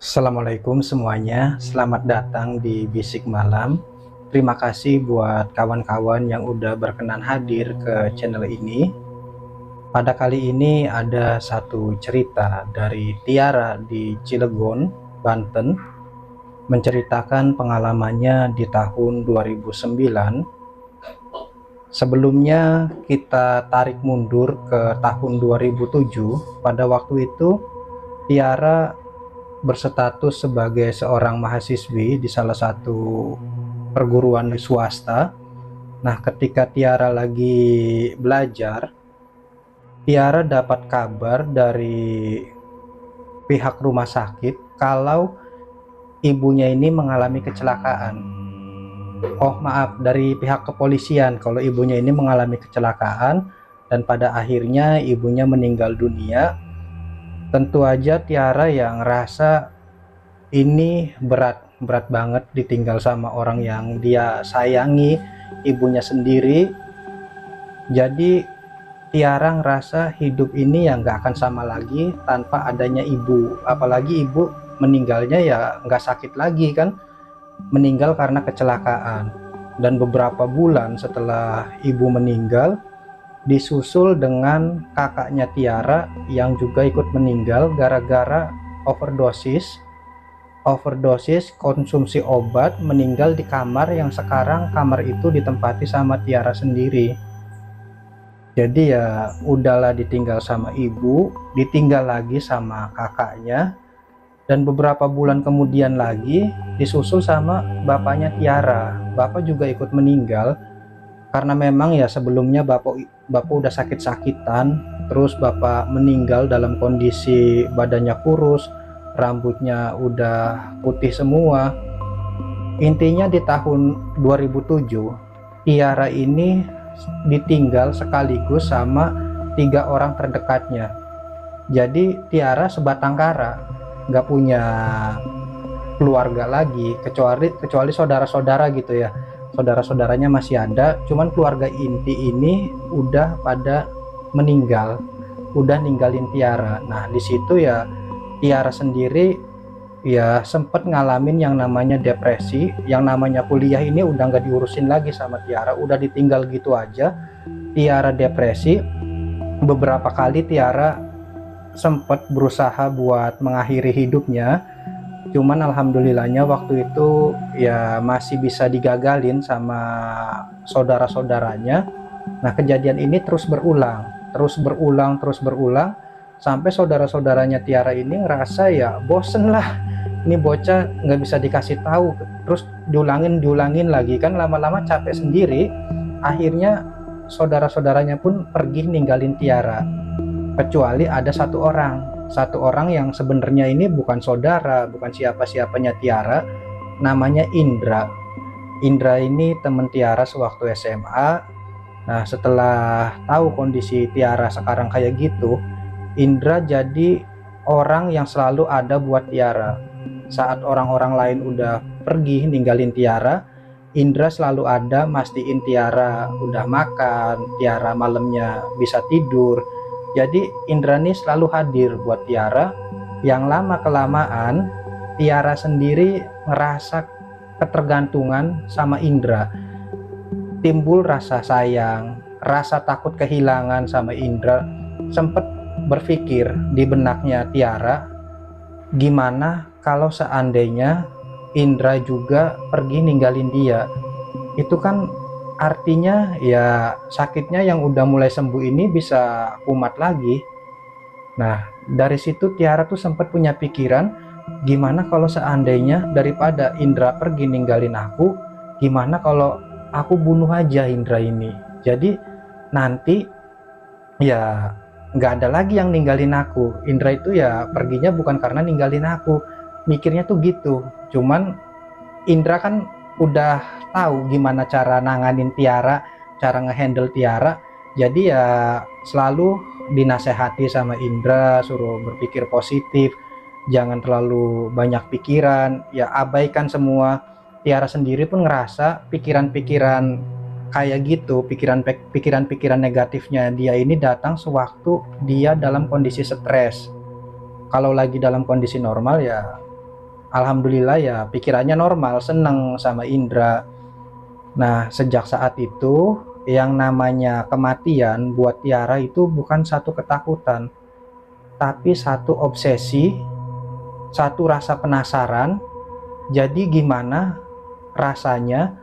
Assalamualaikum semuanya, selamat datang di Bisik Malam. Terima kasih buat kawan-kawan yang udah berkenan hadir ke channel ini. Pada kali ini ada satu cerita dari Tiara di Cilegon, Banten, menceritakan pengalamannya di tahun 2009. Sebelumnya kita tarik mundur ke tahun 2007. Pada waktu itu Tiara berstatus sebagai seorang mahasiswi di salah satu perguruan swasta. Nah, ketika Tiara lagi belajar, Tiara dapat kabar dari pihak rumah sakit kalau ibunya ini mengalami kecelakaan. Oh maaf, dari pihak kepolisian kalau ibunya ini mengalami kecelakaan dan pada akhirnya ibunya meninggal dunia. Tentu aja Tiara yang ngerasa ini berat banget ditinggal sama orang yang dia sayangi, ibunya sendiri. Jadi Tiara ngerasa hidup ini ya nggak akan sama lagi tanpa adanya ibu. Apalagi ibu meninggalnya ya nggak sakit lagi kan, meninggal karena kecelakaan. Dan beberapa bulan setelah ibu meninggal, disusul dengan kakaknya Tiara yang juga ikut meninggal gara-gara overdosis konsumsi obat, meninggal di kamar yang sekarang kamar itu ditempati sama Tiara sendiri. Jadi ya udahlah, ditinggal sama ibu, ditinggal lagi sama kakaknya, dan beberapa bulan kemudian lagi disusul sama bapaknya Tiara. Bapak juga ikut meninggal karena memang ya sebelumnya bapak udah sakit-sakitan, terus bapak meninggal dalam kondisi badannya kurus, rambutnya udah putih semua. Intinya di tahun 2007 Tiara ini ditinggal sekaligus sama 3 orang terdekatnya. Jadi Tiara sebatang kara, nggak punya keluarga lagi kecuali saudara-saudara gitu ya. Saudara-saudaranya masih ada, cuman keluarga inti ini udah pada meninggal, udah ninggalin Tiara. Nah di situ ya Tiara sendiri ya sempet ngalamin yang namanya depresi, yang namanya kuliah ini udah nggak diurusin lagi sama Tiara, udah ditinggal gitu aja. Tiara depresi. Beberapa kali Tiara sempet berusaha buat mengakhiri hidupnya, cuman alhamdulillahnya waktu itu ya masih bisa digagalin sama saudara-saudaranya. Nah kejadian ini terus berulang sampai saudara-saudaranya Tiara ini ngerasa ya bosen lah, ini bocah nggak bisa dikasih tahu, terus diulangin lagi kan, lama-lama capek sendiri. Akhirnya saudara-saudaranya pun pergi ninggalin Tiara, kecuali ada satu orang yang sebenarnya ini bukan saudara, bukan siapa-siapanya Tiara, namanya Indra. Indra ini teman Tiara sewaktu SMA. Nah setelah tahu kondisi Tiara sekarang kayak gitu, Indra jadi orang yang selalu ada buat Tiara. Saat orang-orang lain udah pergi ninggalin Tiara, Indra selalu ada mastiin Tiara udah makan, Tiara malamnya bisa tidur. Jadi Indra nih selalu hadir buat Tiara. Yang lama kelamaan Tiara sendiri ngerasa ketergantungan sama Indra, timbul rasa sayang, rasa takut kehilangan sama Indra. Sempet berpikir di benaknya Tiara, gimana kalau seandainya Indra juga pergi ninggalin dia. Itu kan artinya ya sakitnya yang udah mulai sembuh ini bisa kumat lagi. Nah dari situ Tiara tuh sempat punya pikiran, gimana kalau seandainya daripada Indra pergi ninggalin aku, gimana kalau aku bunuh aja Indra ini. Jadi nanti ya nggak ada lagi yang ninggalin aku. Indra itu ya perginya bukan karena ninggalin aku, mikirnya tuh gitu. Cuman Indra kan udah tahu gimana cara nanganin Tiara, cara ngehandle Tiara. Jadi ya selalu dinasehati sama Indra, suruh berpikir positif, jangan terlalu banyak pikiran, ya abaikan semua. Tiara sendiri pun ngerasa pikiran-pikiran kayak gitu, pikiran-pikiran negatifnya dia ini datang sewaktu dia dalam kondisi stres. Kalau lagi dalam kondisi normal ya alhamdulillah ya pikirannya normal, seneng sama Indra. Nah, sejak saat itu yang namanya kematian buat Tiara itu bukan satu ketakutan, tapi satu obsesi, satu rasa penasaran. Jadi gimana rasanya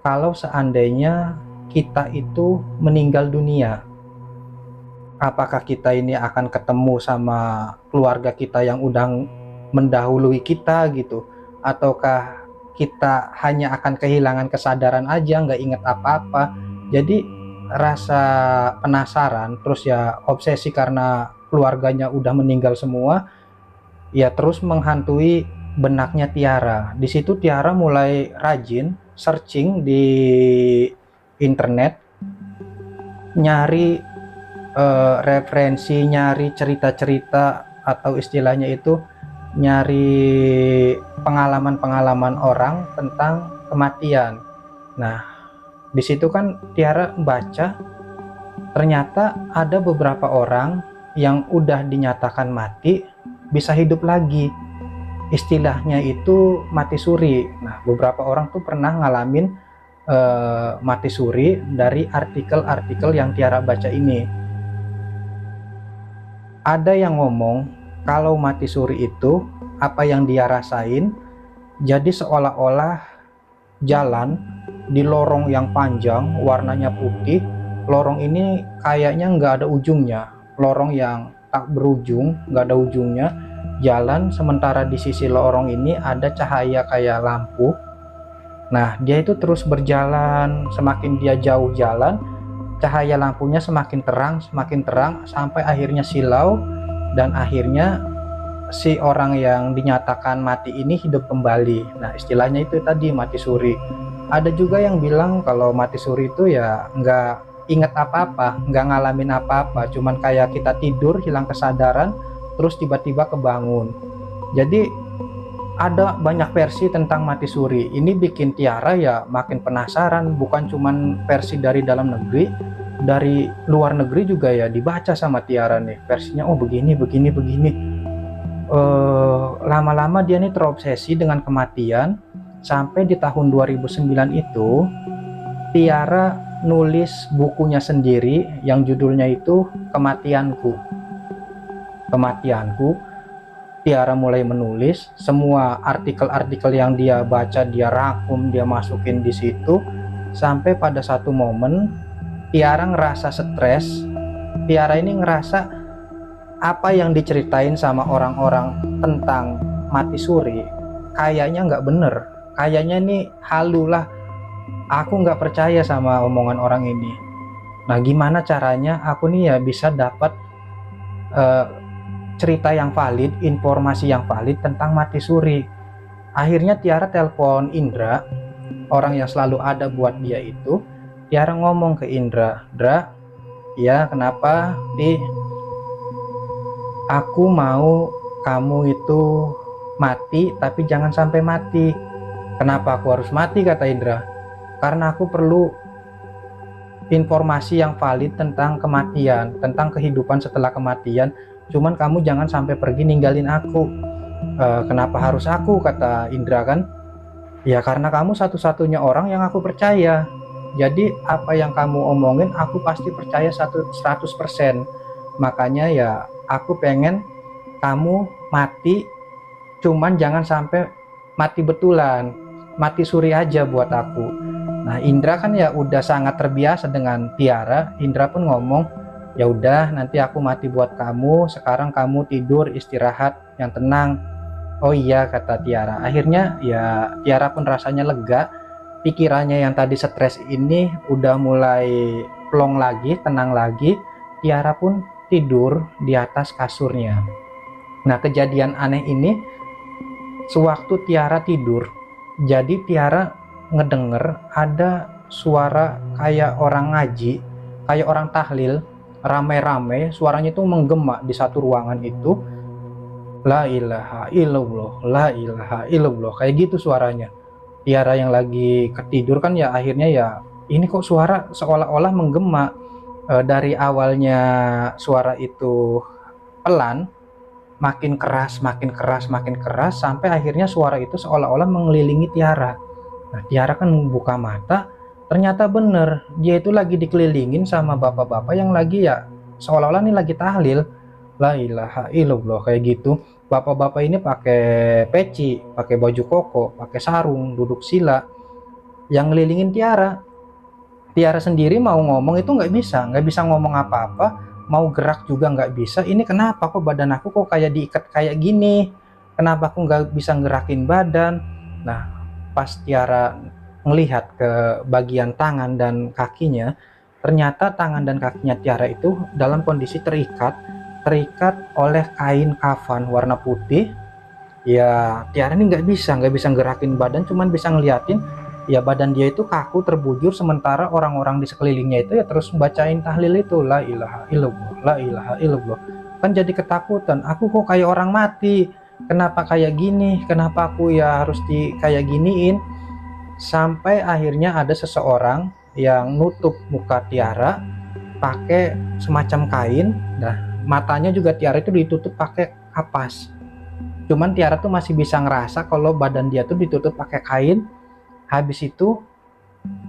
kalau seandainya kita itu meninggal dunia? Apakah kita ini akan ketemu sama keluarga kita yang udah mendahului kita gitu? Ataukah kita hanya akan kehilangan kesadaran aja, nggak ingat apa-apa? Jadi rasa penasaran, terus ya obsesi karena keluarganya udah meninggal semua, ya terus menghantui benaknya Tiara. Di situ Tiara mulai rajin searching di internet, nyari referensi, nyari cerita-cerita, atau istilahnya itu nyari pengalaman-pengalaman orang tentang kematian. Nah, di situ kan Tiara baca, ternyata ada beberapa orang yang udah dinyatakan mati bisa hidup lagi. Istilahnya itu mati suri. Nah, beberapa orang tuh pernah ngalamin mati suri dari artikel-artikel yang Tiara baca ini. Ada yang ngomong kalau mati suri itu apa yang dia rasain, jadi seolah-olah jalan di lorong yang panjang warnanya putih. Lorong ini kayaknya nggak ada ujungnya, lorong yang tak berujung, nggak ada ujungnya, jalan, sementara di sisi lorong ini ada cahaya kayak lampu. Nah, dia itu terus berjalan, semakin dia jauh jalan, cahaya lampunya semakin terang, sampai akhirnya silau, dan akhirnya si orang yang dinyatakan mati ini hidup kembali. Nah, istilahnya itu tadi mati suri. Ada juga yang bilang kalau mati suri itu ya nggak inget apa-apa, nggak ngalamin apa-apa, cuman kayak kita tidur, hilang kesadaran, terus tiba-tiba kebangun. Jadi ada banyak versi tentang mati suri. Ini bikin Tiara ya makin penasaran, bukan cuman versi dari dalam negeri, dari luar negeri juga ya dibaca sama Tiara nih versinya. Oh begini. Lama-lama dia nih terobsesi dengan kematian, sampai di tahun 2009 itu Tiara nulis bukunya sendiri yang judulnya itu Kematianku. Tiara mulai menulis semua artikel-artikel yang dia baca, dia rangkum, dia masukin di situ, sampai pada satu momen Tiara ngerasa stres. Tiara ini ngerasa apa yang diceritain sama orang-orang tentang mati suri kayaknya nggak bener, kayaknya nih halu lah, aku nggak percaya sama omongan orang ini. Nah, gimana caranya aku nih ya bisa dapat cerita yang valid, informasi yang valid tentang mati suri? Akhirnya Tiara telepon Indra, orang yang selalu ada buat dia itu. Tiara ngomong ke Indra, "Dra, ya kenapa? Aku mau kamu itu mati, tapi jangan sampai mati." "Kenapa aku harus mati?" kata Indra. "Karena aku perlu informasi yang valid tentang kematian, tentang kehidupan setelah kematian. Cuman kamu jangan sampai pergi ninggalin aku." "Kenapa harus aku?" kata Indra kan. "Ya karena kamu satu-satunya orang yang aku percaya. Jadi apa yang kamu omongin aku pasti percaya 100%. Makanya ya aku pengen kamu mati, cuman jangan sampai mati betulan, mati suri aja buat aku." Nah, Indra kan ya udah sangat terbiasa dengan Tiara. Indra pun ngomong, "Ya udah, nanti aku mati buat kamu. Sekarang kamu tidur istirahat yang tenang." "Oh iya," kata Tiara. Akhirnya ya Tiara pun rasanya lega. Pikirannya yang tadi stres ini udah mulai plong lagi, tenang lagi. Tiara pun tidur di atas kasurnya. Nah, kejadian aneh ini sewaktu Tiara tidur. Jadi Tiara ngedenger ada suara kayak orang ngaji, kayak orang tahlil, rame-rame, suaranya itu menggema di satu ruangan itu. La ilaha illallah, la ilaha illallah, kayak gitu suaranya. Tiara yang lagi ketidur kan ya akhirnya ya ini kok suara seolah-olah menggema. Dari awalnya suara itu pelan, makin keras, makin keras, makin keras, sampai akhirnya suara itu seolah-olah mengelilingi Tiara. Nah, Tiara kan membuka mata, ternyata bener, dia itu lagi dikelilingin sama bapak-bapak yang lagi ya, seolah-olah nih lagi tahlil. La ilaha illallah, kayak gitu. Bapak-bapak ini pakai peci, pakai baju koko, pakai sarung, duduk sila, yang ngelilingin Tiara. Tiara sendiri mau ngomong itu nggak bisa ngomong apa-apa, mau gerak juga nggak bisa. Ini kenapa kok badan aku kok kayak diikat kayak gini? Kenapa aku nggak bisa gerakin badan? Nah, pas Tiara melihat ke bagian tangan dan kakinya, ternyata tangan dan kakinya Tiara itu dalam kondisi terikat oleh kain kafan warna putih. Ya, Tiara ini nggak bisa gerakin badan, cuman bisa ngeliatin ya badan dia itu kaku terbujur, sementara orang-orang di sekelilingnya itu ya terus bacain tahlil itu, la ilaha illallah, la ilaha illallah. Kan jadi ketakutan, aku kok kayak orang mati, kenapa kayak gini, kenapa aku ya harus kayak giniin. Sampai akhirnya ada seseorang yang nutup muka Tiara pakai semacam kain. Nah, matanya juga Tiara itu ditutup pakai kapas, cuman Tiara tuh masih bisa ngerasa kalau badan dia tuh ditutup pakai kain. Habis itu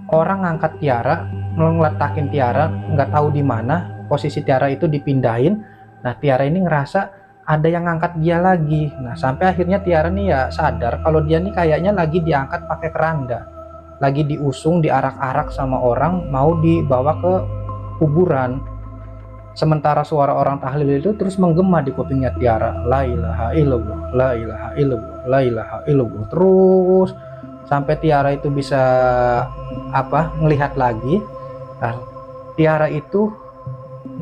orang ngangkat Tiara, ngeletakin Tiara nggak tahu di mana, posisi Tiara itu dipindahin. Nah, Tiara ini ngerasa ada yang ngangkat dia lagi. Nah, sampai akhirnya Tiara nih ya sadar kalau dia nih kayaknya lagi diangkat pakai keranda, lagi diusung, diarak-arak sama orang, mau dibawa ke kuburan. Sementara suara orang tahlil itu terus menggema di kupingnya Tiara, la ilaha illallah, la ilaha illallah, la ilaha illallah, terus sampai Tiara itu bisa ngelihat lagi. Nah, Tiara itu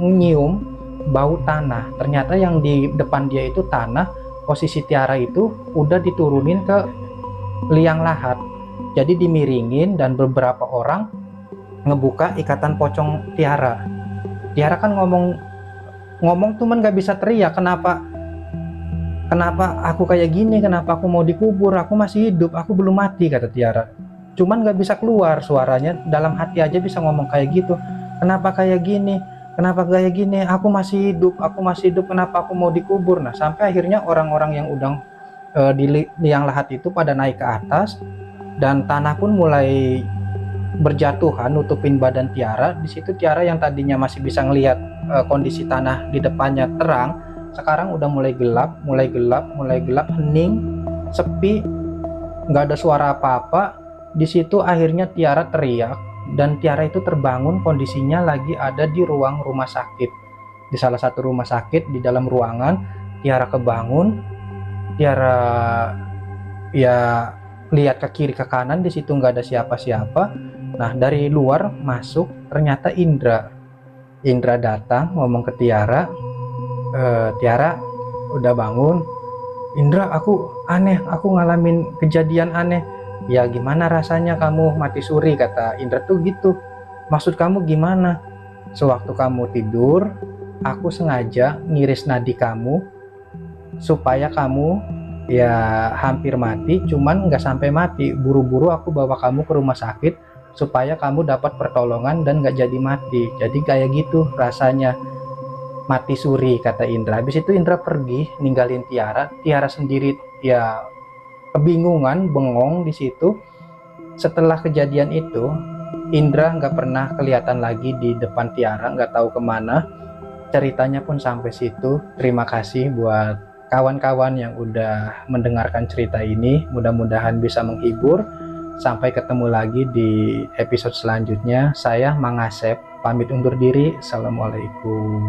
nyium bau tanah, ternyata yang di depan dia itu tanah. Posisi Tiara itu udah diturunin ke liang lahat, jadi dimiringin, dan beberapa orang ngebuka ikatan pocong Tiara. Tiara kan ngomong cuman nggak bisa teriak, kenapa aku kayak gini, kenapa aku mau dikubur, aku masih hidup, aku belum mati, kata Tiara. Cuman gak bisa keluar suaranya, dalam hati aja bisa ngomong kayak gitu. Kenapa kayak gini, aku masih hidup, kenapa aku mau dikubur. Nah, sampai akhirnya orang-orang yang udah di liang lahat itu pada naik ke atas, dan tanah pun mulai berjatuhan nutupin badan Tiara. Di situ Tiara yang tadinya masih bisa ngelihat kondisi tanah di depannya terang, sekarang udah mulai gelap, hening, sepi, nggak ada suara apa-apa. Di situ akhirnya Tiara teriak, dan Tiara itu terbangun, kondisinya lagi ada di ruang rumah sakit, di salah satu rumah sakit. Di dalam ruangan Tiara kebangun, Tiara ya lihat ke kiri ke kanan, di situ nggak ada siapa-siapa. Nah, dari luar masuk ternyata Indra datang ngomong ke Tiara, Tiara udah bangun. Indra, aku aneh, aku ngalamin kejadian aneh. Ya gimana rasanya kamu mati suri, kata Indra tuh gitu. Maksud kamu gimana? Sewaktu kamu tidur, aku sengaja ngiris nadi kamu supaya kamu ya hampir mati, cuman nggak sampai mati. Buru-buru aku bawa kamu ke rumah sakit supaya kamu dapat pertolongan dan nggak jadi mati. Jadi kayak gitu rasanya mati suri, kata Indra. Habis itu Indra pergi ninggalin Tiara. Tiara sendiri ya kebingungan, bengong di situ. Setelah kejadian itu, Indra nggak pernah kelihatan lagi di depan Tiara, nggak tahu kemana. Ceritanya pun sampai situ. Terima kasih buat kawan-kawan yang udah mendengarkan cerita ini. Mudah-mudahan bisa menghibur. Sampai ketemu lagi di episode selanjutnya. Saya Mang Asep, pamit undur diri. Assalamualaikum.